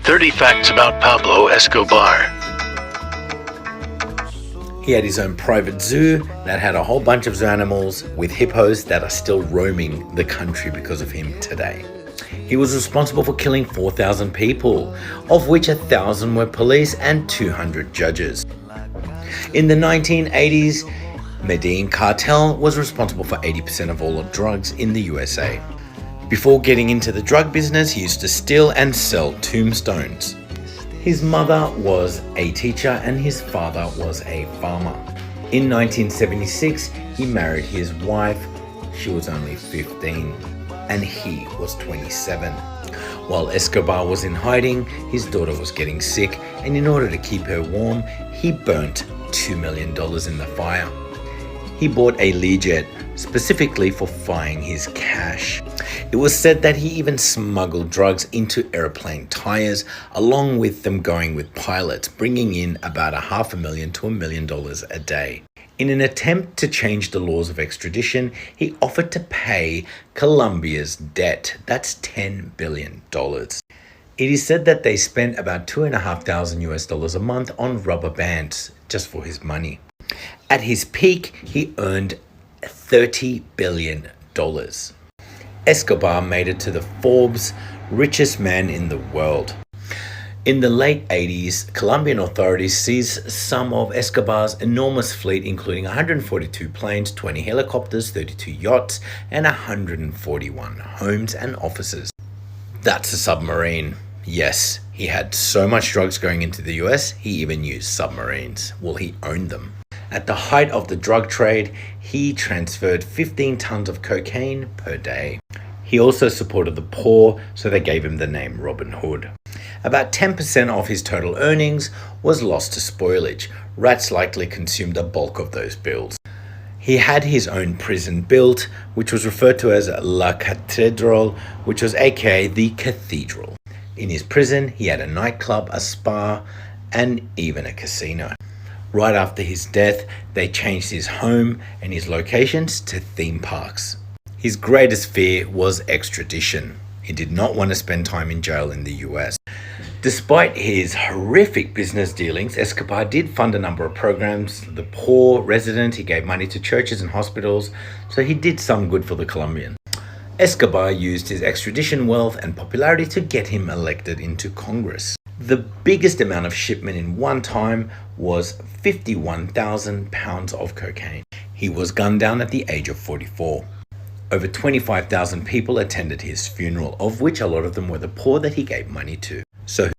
30 facts about Pablo Escobar. He had his own private zoo that had a whole bunch of zoo animals with hippos that are still roaming the country because of him today. He was responsible for killing 4,000 people, of which 1,000 were police and 200 judges. In the 1980s, Medellin cartel was responsible for 80% of all drugs in the USA. Before getting into the drug business, he used to steal and sell tombstones. His mother was a teacher and his father was a farmer. In 1976, he married his wife. She was only 15 and he was 27. While Escobar was in hiding, his daughter was getting sick, and in order to keep her warm, he burnt $2 million in the fire. He bought a Learjet specifically for flying his cash. It was said that he even smuggled drugs into airplane tires, along with them going with pilots, bringing in about $500,000 to $1 million a day. In an attempt to change the laws of extradition, he offered to pay Colombia's debt. That's $10 billion. It is said that they spent about $2,500 a month on rubber bands just for his money. At his peak, he earned $30 billion. Escobar made it to the Forbes richest man in the world. In the late 80s, Colombian authorities seized some of Escobar's enormous fleet, including 142 planes, 20 helicopters, 32 yachts, and 141 homes and offices. That's a submarine. Yes, he had so much drugs going into the US, he even used submarines. Well, he owned them. At the height of the drug trade, he transferred 15 tons of cocaine per day. He also supported the poor, so they gave him the name Robin Hood. About 10% of his total earnings was lost to spoilage. Rats likely consumed the bulk of those bills. He had his own prison built, which was referred to as La Catedral, which was aka the Cathedral. In his prison, he had a nightclub, a spa, and even a casino. Right after his death, they changed his home and his locations to theme parks. His greatest fear was extradition. He did not want to spend time in jail in the US. Despite his horrific business dealings, Escobar did fund a number of programs. The poor resident, he gave money to churches and hospitals, so he did some good for the Colombians. Escobar used his extradition wealth and popularity to get him elected into Congress. The biggest amount of shipment in one time was 51,000 pounds of cocaine. He was gunned down at the age of 44. Over 25,000 people attended his funeral, of which a lot of them were the poor that he gave money to. So